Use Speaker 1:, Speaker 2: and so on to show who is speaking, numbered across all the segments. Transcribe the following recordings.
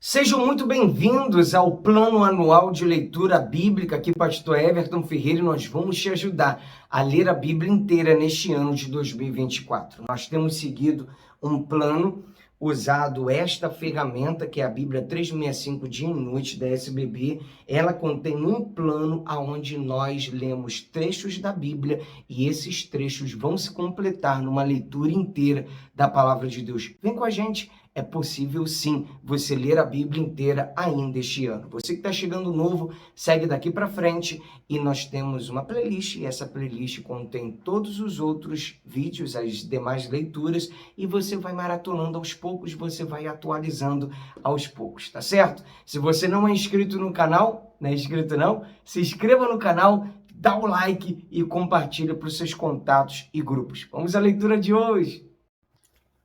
Speaker 1: Sejam muito bem-vindos ao Plano Anual de Leitura Bíblica. Aqui, Pastor Everton Ferreira, e nós vamos te ajudar a ler a Bíblia inteira neste ano de 2024. Nós temos seguido um plano usado esta ferramenta, que é a Bíblia 365 Dia e Noite da SBB. Ela contém um plano onde nós lemos trechos da Bíblia e esses trechos vão se completar numa leitura inteira da Palavra de Deus. Vem com a gente. É possível sim você ler a Bíblia inteira ainda este ano. Você que está chegando novo, segue daqui para frente e nós temos uma playlist e essa playlist contém todos os outros vídeos, as demais leituras e você vai maratonando aos poucos, você vai atualizando aos poucos, tá certo? Se você não é inscrito no canal, não é inscrito não? Se inscreva no canal, dá o like e compartilha para os seus contatos e grupos. Vamos à leitura de hoje.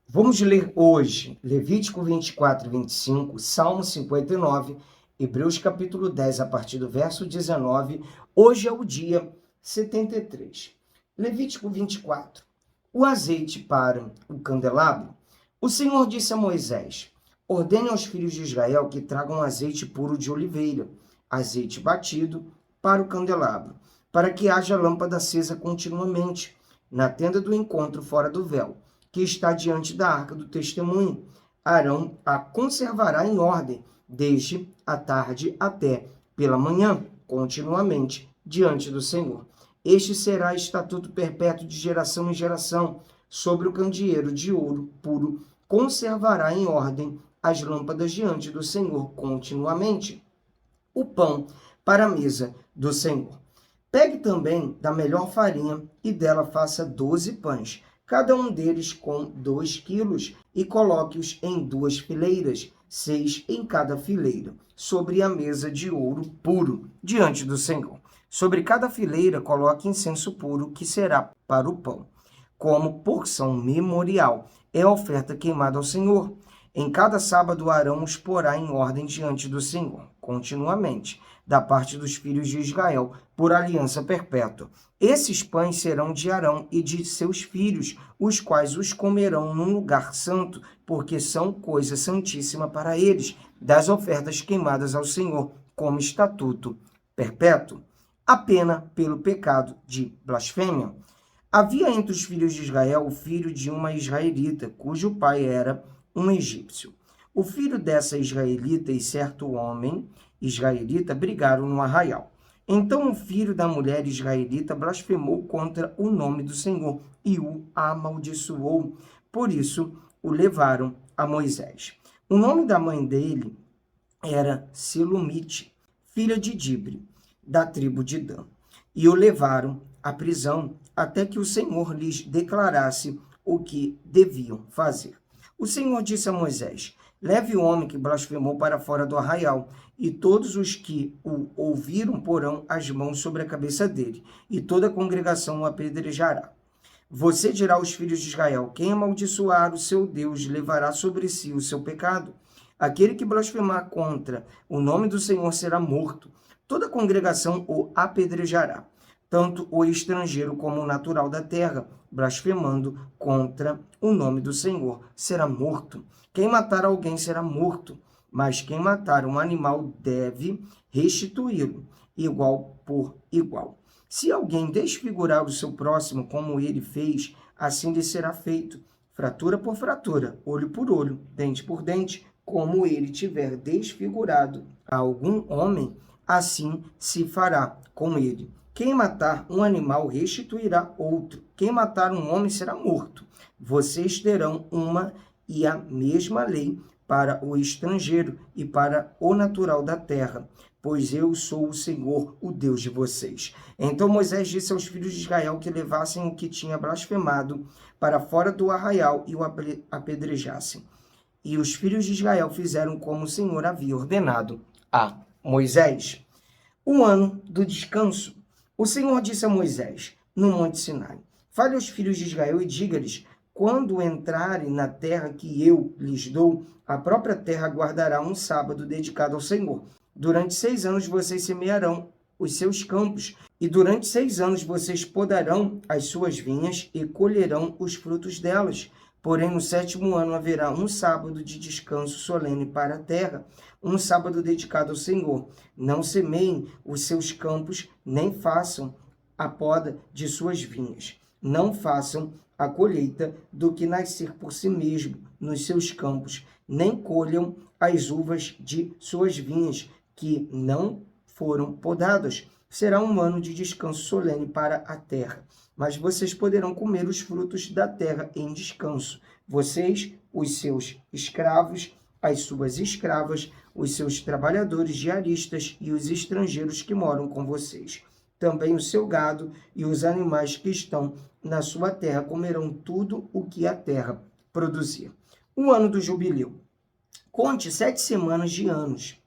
Speaker 1: Vamos ler hoje Levítico 24 e 25, Salmo 59, Hebreus capítulo 10, a partir do verso 19. Hoje é o dia 73. Levítico 24. O azeite para o candelabro. O Senhor disse a Moisés: ordene aos filhos de Israel que tragam azeite puro de oliveira, azeite batido para o candelabro, para que haja lâmpada acesa continuamente, na tenda do encontro fora do véu, que está diante da arca do testemunho. Arão a conservará em ordem, desde a tarde até pela manhã, continuamente, diante do Senhor. Este será estatuto perpétuo de geração em geração. Sobre o candeeiro de ouro puro, conservará em ordem as lâmpadas diante do Senhor, continuamente. O pão para a mesa do Senhor. Pegue também da melhor farinha e dela faça 12 pães, cada um deles com 2 quilos, e coloque-os em 2 fileiras, 6 em cada fileira, sobre a mesa de ouro puro, diante do Senhor. Sobre cada fileira coloque incenso puro, que será para o pão, como porção memorial. É a oferta queimada ao Senhor. Em cada sábado Arão os porá em ordem diante do Senhor, continuamente, da parte dos filhos de Israel, por aliança perpétua. Esses pães serão de Arão e de seus filhos, os quais os comerão num lugar santo, porque são coisa santíssima para eles, das ofertas queimadas ao Senhor, como estatuto perpétuo. A pena pelo pecado de blasfêmia. Havia entre os filhos de Israel o filho de uma israelita, cujo pai era um egípcio. O filho dessa israelita e certo homem israelita brigaram no arraial. Então o filho da mulher israelita blasfemou contra o nome do Senhor e o amaldiçoou. Por isso o levaram a Moisés. O nome da mãe dele era Selomite, filha de Dibre, da tribo de Dan. E o levaram à prisão até que o Senhor lhes declarasse o que deviam fazer. O Senhor disse a Moisés: leve o homem que blasfemou para fora do arraial, e todos os que o ouviram porão as mãos sobre a cabeça dele, e toda a congregação o apedrejará. Você dirá aos filhos de Israel: quem amaldiçoar o seu Deus levará sobre si o seu pecado. Aquele que blasfemar contra o nome do Senhor será morto. Toda a congregação o apedrejará, tanto o estrangeiro como o natural da terra, blasfemando contra o nome do Senhor, será morto. Quem matar alguém será morto, mas quem matar um animal deve restituí-lo, igual por igual. Se alguém desfigurar o seu próximo como ele fez, assim lhe será feito, fratura por fratura, olho por olho, dente por dente, como ele tiver desfigurado a algum homem, assim se fará com ele. Quem matar um animal restituirá outro. Quem matar um homem será morto. Vocês terão uma e a mesma lei para o estrangeiro e para o natural da terra, pois eu sou o Senhor, o Deus de vocês. Então Moisés disse aos filhos de Israel que levassem o que tinha blasfemado para fora do arraial e o apedrejassem. E os filhos de Israel fizeram como o Senhor havia ordenado a Moisés. O ano do descanso. O Senhor disse a Moisés, no Monte Sinai: fale aos filhos de Israel e diga-lhes: quando entrarem na terra que eu lhes dou, a própria terra guardará um sábado dedicado ao Senhor. Durante 6 anos vocês semearão os seus campos, e durante 6 anos vocês podarão as suas vinhas e colherão os frutos delas. Porém, no 7º ano haverá um sábado de descanso solene para a terra, um sábado dedicado ao Senhor. Não semeiem os seus campos, nem façam a poda de suas vinhas. Não façam a colheita do que nascer por si mesmo nos seus campos, nem colham as uvas de suas vinhas, que não foram podadas. Será um ano de descanso solene para a terra. Mas vocês poderão comer os frutos da terra em descanso. Vocês, os seus escravos, as suas escravas, os seus trabalhadores diaristas e os estrangeiros que moram com vocês. Também o seu gado e os animais que estão na sua terra comerão tudo o que a terra produzir. O ano do jubileu. Conte 7 semanas de anos,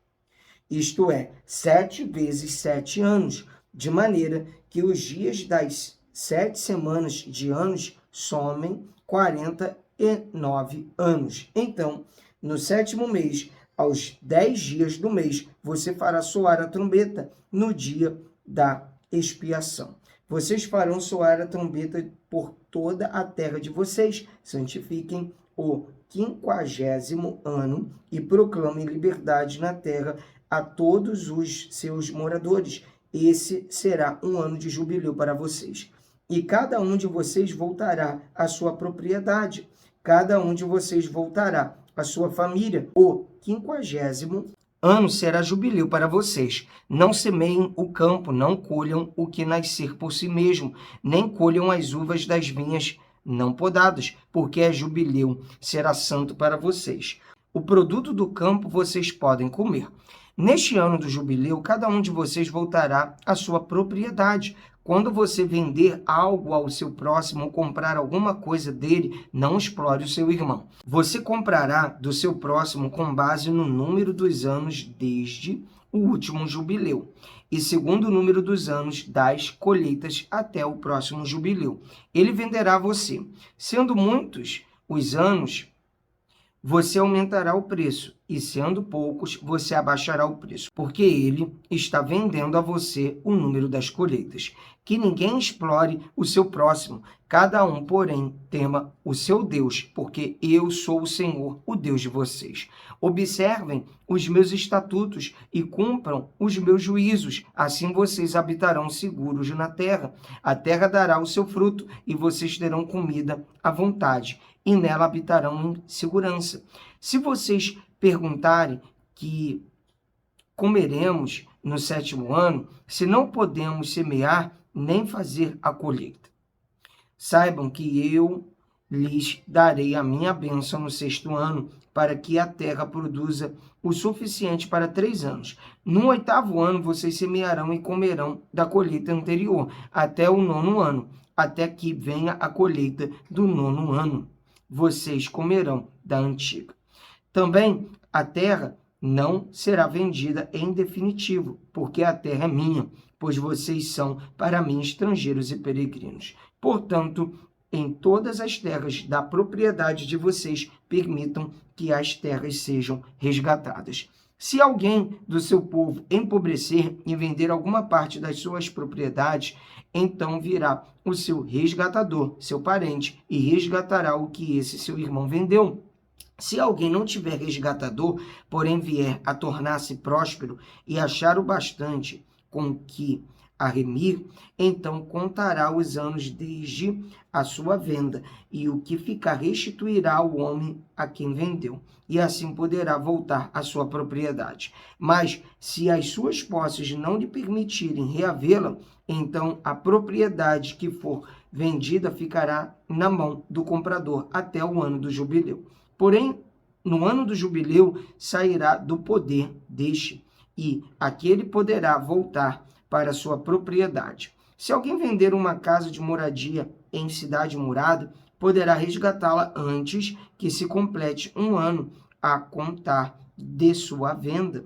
Speaker 1: isto é, 7 vezes 7 anos, de maneira que os dias das 7 semanas de anos somem 49 anos. Então, no 7º mês, aos 10 dias do mês, você fará soar a trombeta no dia da expiação. Vocês farão soar a trombeta por toda a terra de vocês. Santifiquem o 50º ano e proclamem liberdade na terra a todos os seus moradores. Esse será um ano de jubileu para vocês. E cada um de vocês voltará à sua propriedade. Cada um de vocês voltará à sua família. O 50º ano será jubileu para vocês. Não semeiem o campo, não colham o que nascer por si mesmo, nem colham as uvas das vinhas não podadas, porque é jubileu, será santo para vocês. O produto do campo vocês podem comer. Neste ano do jubileu, cada um de vocês voltará à sua propriedade. Quando você vender algo ao seu próximo ou comprar alguma coisa dele, não explore o seu irmão. Você comprará do seu próximo com base no número dos anos desde o último jubileu e segundo o número dos anos das colheitas até o próximo jubileu. Ele venderá a você. Sendo muitos os anos, você aumentará o preço, e sendo poucos, você abaixará o preço, porque ele está vendendo a você o número das colheitas. Que ninguém explore o seu próximo, cada um, porém, tema o seu Deus, porque eu sou o Senhor, o Deus de vocês. Observem os meus estatutos e cumpram os meus juízos, assim vocês habitarão seguros na terra. A terra dará o seu fruto, e vocês terão comida à vontade, e nela habitarão em segurança. Se vocês perguntarem que comeremos no 7º ano, se não podemos semear nem fazer a colheita, saibam que eu lhes darei a minha bênção no 6º ano, para que a terra produza o suficiente para 3 anos. No 8º ano, vocês semearão e comerão da colheita anterior, até o 9º ano, até que venha a colheita do 9º ano. Vocês comerão da antiga. Também a terra não será vendida em definitivo, porque a terra é minha, pois vocês são para mim estrangeiros e peregrinos. Portanto, em todas as terras da propriedade de vocês, permitam que as terras sejam resgatadas. Se alguém do seu povo empobrecer e vender alguma parte das suas propriedades, então virá o seu resgatador, seu parente, e resgatará o que esse seu irmão vendeu. Se alguém não tiver resgatador, porém vier a tornar-se próspero e achar o bastante com que a remir, então contará os anos desde a sua venda, e o que ficar restituirá ao homem a quem vendeu, e assim poderá voltar à sua propriedade. Mas se as suas posses não lhe permitirem reavê-la, então a propriedade que for vendida ficará na mão do comprador até o ano do jubileu. Porém, no ano do jubileu sairá do poder deste, e aquele poderá voltar para sua propriedade. Se alguém vender uma casa de moradia em cidade murada, poderá resgatá-la antes que se complete um ano a contar de sua venda.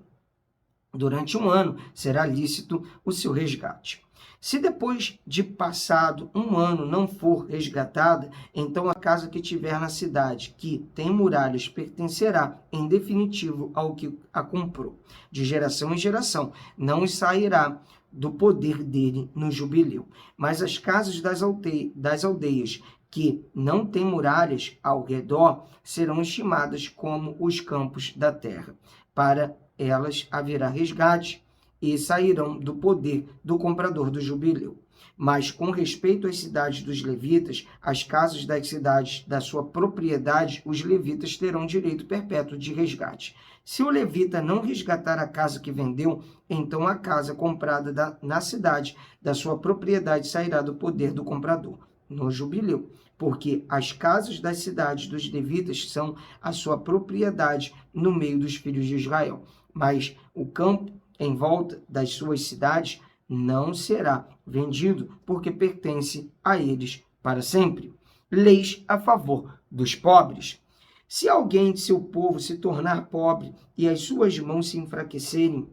Speaker 1: Durante um ano será lícito o seu resgate. Se depois de passado um ano não for resgatada, então a casa que tiver na cidade, que tem muralhas, pertencerá em definitivo ao que a comprou. De geração em geração, não sairá do poder dele no jubileu. Mas as casas das aldeias que não têm muralhas ao redor serão estimadas como os campos da terra. Para elas haverá resgate e sairão do poder do comprador do jubileu. Mas com respeito às cidades dos levitas, as casas das cidades da sua propriedade, os levitas terão direito perpétuo de resgate. Se o levita não resgatar a casa que vendeu, então a casa comprada na cidade da sua propriedade sairá do poder do comprador no jubileu, porque as casas das cidades dos levitas são a sua propriedade no meio dos filhos de Israel. Mas o campo em volta das suas cidades não será vendido, porque pertence a eles para sempre. Leis a favor dos pobres. Se alguém de seu povo se tornar pobre e as suas mãos se enfraquecerem,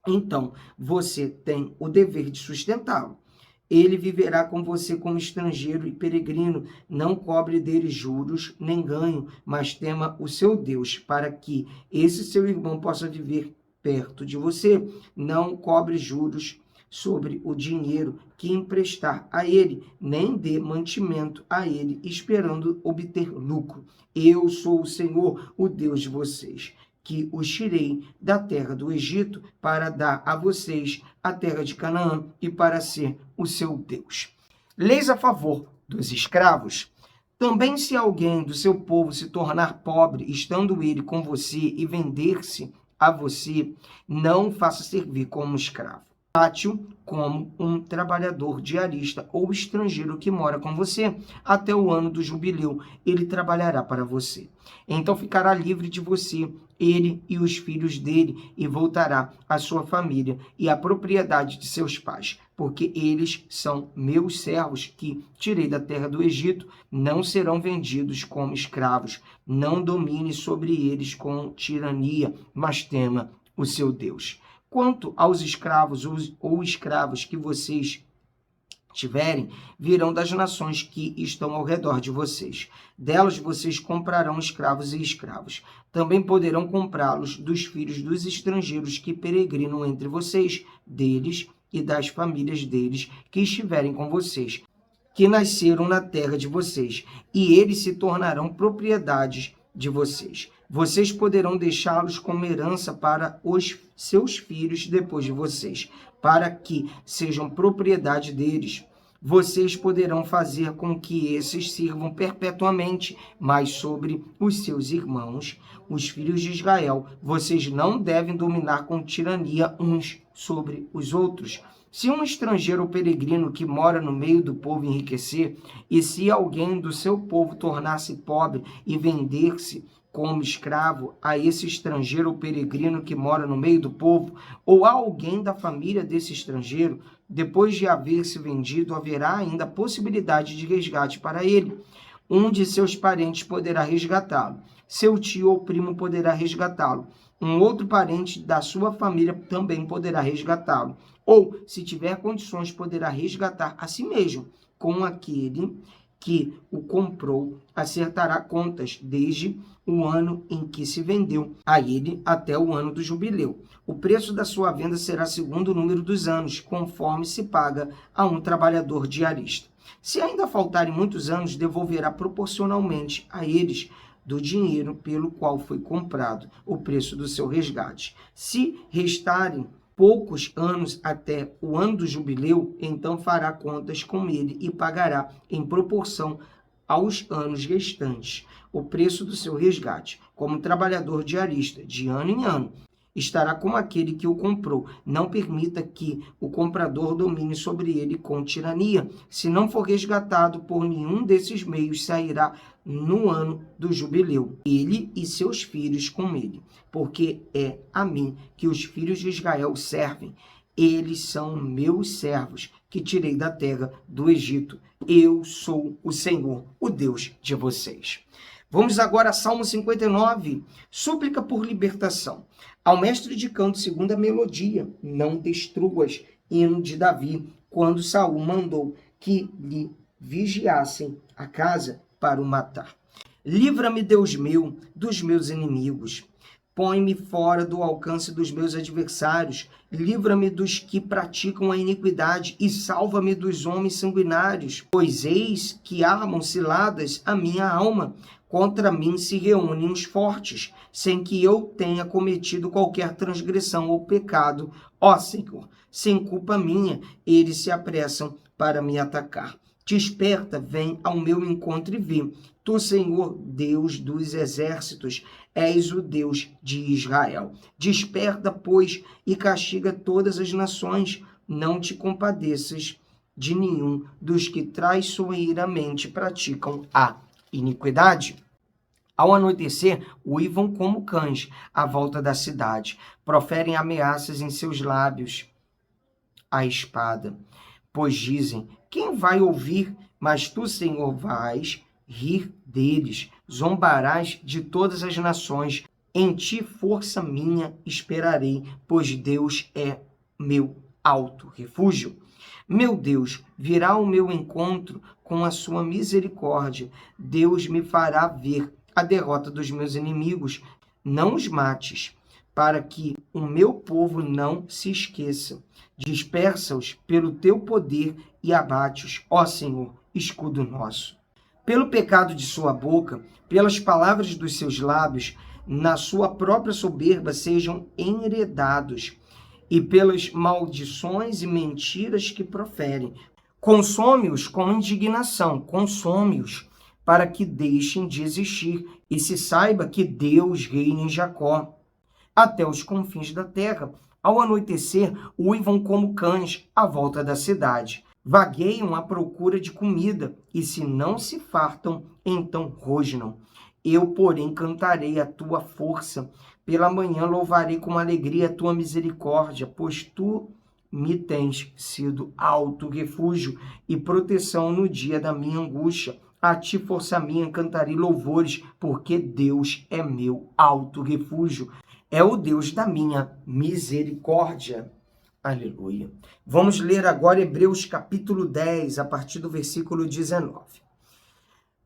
Speaker 1: então você tem o dever de sustentá-lo. Ele viverá com você como estrangeiro e peregrino. Não cobre dele juros nem ganho, mas tema o seu Deus, para que esse seu irmão possa viver perto de você. Não cobre juros sobre o dinheiro que emprestar a ele, nem dê mantimento a ele, esperando obter lucro. Eu sou o Senhor, o Deus de vocês, que os tirei da terra do Egito para dar a vocês a terra de Canaã e para ser o seu Deus. Leis a favor dos escravos. Também se alguém do seu povo se tornar pobre, estando ele com você, e vender-se a você, não faça servir como escravo. Trate-o como um trabalhador diarista ou estrangeiro que mora com você. Até o ano do jubileu, ele trabalhará para você. Então ficará livre de você, ele e os filhos dele, e voltará à sua família e à propriedade de seus pais, porque eles são meus servos que tirei da terra do Egito. Não serão vendidos como escravos. Não domine sobre eles com tirania, mas tema o seu Deus. Quanto aos escravos ou escravas que vocês tiverem, virão das nações que estão ao redor de vocês. Delas vocês comprarão escravos e escravas. Também poderão comprá-los dos filhos dos estrangeiros que peregrinam entre vocês, deles e das famílias deles que estiverem com vocês, que nasceram na terra de vocês, e eles se tornarão propriedades de vocês. Vocês poderão deixá-los como herança para os seus filhos depois de vocês, para que sejam propriedade deles. Vocês poderão fazer com que esses sirvam perpetuamente, mas sobre os seus irmãos, os filhos de Israel, vocês não devem dominar com tirania uns sobre os outros. Se um estrangeiro ou peregrino que mora no meio do povo enriquecer, e se alguém do seu povo tornar-se pobre e vender-se como escravo a esse estrangeiro ou peregrino que mora no meio do povo, ou a alguém da família desse estrangeiro, depois de haver se vendido, haverá ainda a possibilidade de resgate para ele. Um de seus parentes poderá resgatá-lo. Seu tio ou primo poderá resgatá-lo. Um outro parente da sua família também poderá resgatá-lo. Ou, se tiver condições, poderá resgatar a si mesmo. Com aquele que o comprou, acertará contas desde o ano em que se vendeu a ele até o ano do jubileu. O preço da sua venda será segundo o número dos anos, conforme se paga a um trabalhador diarista. Se ainda faltarem muitos anos, devolverá proporcionalmente a eles do dinheiro pelo qual foi comprado, o preço do seu resgate. Se restarem poucos anos até o ano do jubileu, então fará contas com ele e pagará em proporção aos anos restantes o preço do seu resgate. Como trabalhador diarista, de ano em ano, estará como aquele que o comprou. Não permita que o comprador domine sobre ele com tirania. Se não for resgatado por nenhum desses meios, sairá no ano do jubileu, ele e seus filhos com ele, porque é a mim que os filhos de Israel servem. Eles são meus servos, que tirei da terra do Egito. Eu sou o Senhor, o Deus de vocês. Vamos agora a Salmo 59, súplica por libertação. Ao mestre de canto, segunda melodia, não destruas, hino de Davi, quando Saul mandou que lhe vigiassem a casa para o matar. Livra-me, Deus meu, dos meus inimigos. Põe-me fora do alcance dos meus adversários, livra-me dos que praticam a iniquidade e salva-me dos homens sanguinários, pois eis que armam ciladas a minha alma. Contra mim se reúnem os fortes, sem que eu tenha cometido qualquer transgressão ou pecado. Ó Senhor, sem culpa minha, eles se apressam para me atacar. Desperta, vem ao meu encontro e vê. Tu, Senhor, Deus dos exércitos, és o Deus de Israel. Desperta, pois, e castiga todas as nações. Não te compadeças de nenhum dos que traiçoeiramente praticam a iniquidade. Ao anoitecer, uivam como cães à volta da cidade, proferem ameaças em seus lábios a espada, pois dizem: quem vai ouvir? Mas tu, Senhor, vais rir deles, zombarás de todas as nações. Em ti, força minha, esperarei, pois Deus é meu alto refúgio. Meu Deus virá ao meu encontro com a sua misericórdia. Deus me fará ver a derrota dos meus inimigos. Não os mates, para que o meu povo não se esqueça. Dispersa-os pelo teu poder e abate-os, ó Senhor, escudo nosso. Pelo pecado de sua boca, pelas palavras dos seus lábios, na sua própria soberba sejam enredados, e pelas maldições e mentiras que proferem. Consome-os com indignação, consome-os, para que deixem de existir, e se saiba que Deus reina em Jacó, até os confins da terra. Ao anoitecer, uivam como cães à volta da cidade. Vagueiam à procura de comida, e se não se fartam, então rosnam. Eu, porém, cantarei a tua força. Pela manhã louvarei com alegria a tua misericórdia, pois tu me tens sido alto refúgio e proteção no dia da minha angústia. A ti, força minha, cantarei louvores, porque Deus é meu alto refúgio. É o Deus da minha misericórdia. Aleluia. Vamos ler agora Hebreus capítulo 10, a partir do versículo 19.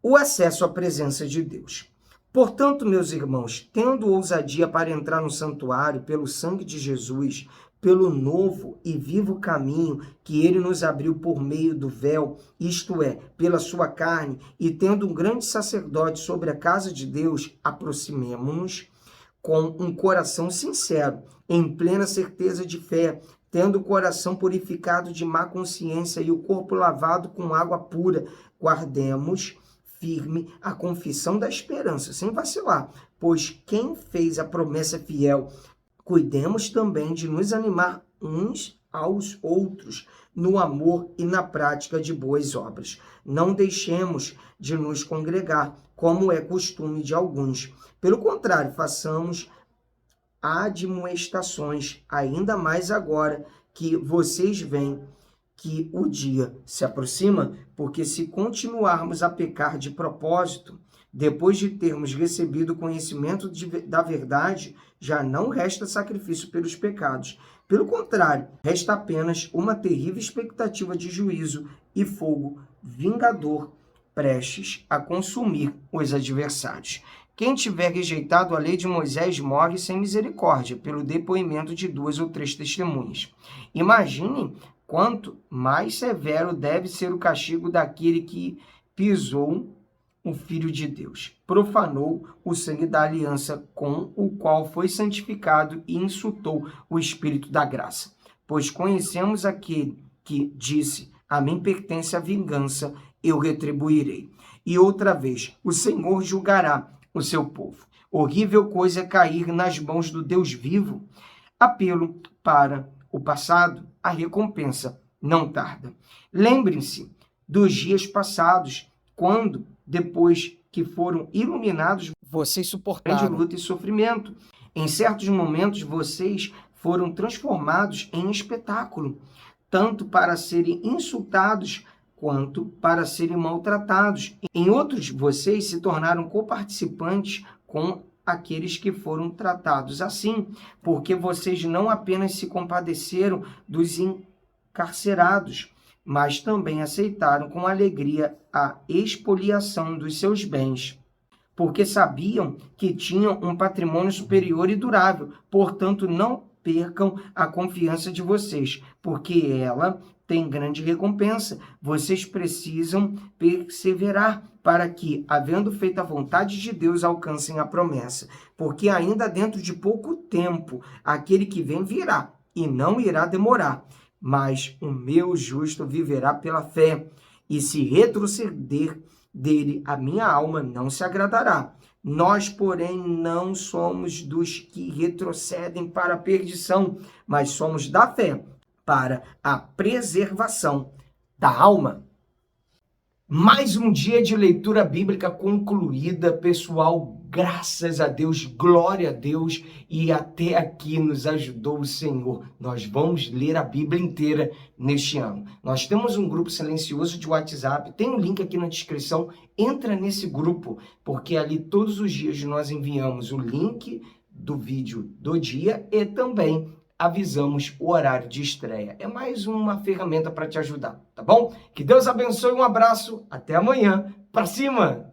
Speaker 1: O acesso à presença de Deus. Portanto, meus irmãos, tendo ousadia para entrar no santuário pelo sangue de Jesus, pelo novo e vivo caminho que ele nos abriu por meio do véu, isto é, pela sua carne, e tendo um grande sacerdote sobre a casa de Deus, aproximemo-nos com um coração sincero, em plena certeza de fé, tendo o coração purificado de má consciência e o corpo lavado com água pura. Guardemos firme a confissão da esperança, sem vacilar, pois quem fez a promessa fiel. Cuidemos também de nos animar uns aos outros no amor e na prática de boas obras. Não deixemos de nos congregar, como é costume de alguns. Pelo contrário, façamos admoestações, ainda mais agora que vocês veem que o dia se aproxima, porque se continuarmos a pecar de propósito, depois de termos recebido o conhecimento da verdade, já não resta sacrifício pelos pecados. Pelo contrário, resta apenas uma terrível expectativa de juízo e fogo vingador, prestes a consumir os adversários. Quem tiver rejeitado a lei de Moisés morre sem misericórdia, pelo depoimento de 2 ou 3 testemunhas. Imaginem quanto mais severo deve ser o castigo daquele que pisou o Filho de Deus, profanou o sangue da aliança com o qual foi santificado e insultou o Espírito da graça. Pois conhecemos aquele que disse: a mim pertence a vingança, eu retribuirei. E outra vez, o Senhor julgará o seu povo. Horrível coisa é cair nas mãos do Deus vivo. Apelo para o passado, a recompensa não tarda. Lembrem-se dos dias passados, quando, depois que foram iluminados, vocês suportaram grande luta e sofrimento. Em certos momentos, vocês foram transformados em espetáculo, tanto para serem insultados quanto para serem maltratados. Em outros, vocês se tornaram coparticipantes com aqueles que foram tratados assim, porque vocês não apenas se compadeceram dos encarcerados, mas também aceitaram com alegria a expoliação dos seus bens. porque sabiam que tinham um patrimônio superior e durável. Portanto, não percam a confiança de vocês, porque ela tem grande recompensa. Vocês precisam perseverar para que, havendo feito a vontade de Deus, alcancem a promessa. Porque ainda dentro de pouco tempo, aquele que vem virá e não irá demorar. Mas o meu justo viverá pela fé, e se retroceder dele, a minha alma não se agradará. Nós, porém, não somos dos que retrocedem para a perdição, mas somos da fé para a preservação da alma. Mais um dia de leitura bíblica concluída, pessoal. Graças a Deus, glória a Deus, e até aqui nos ajudou o Senhor. Nós vamos ler a Bíblia inteira neste ano. Nós temos um grupo silencioso de WhatsApp, tem um link aqui na descrição, entra nesse grupo, porque ali todos os dias nós enviamos o link do vídeo do dia e também avisamos o horário de estreia. É mais uma ferramenta para te ajudar, tá bom? Que Deus abençoe, um abraço, até amanhã, pra cima!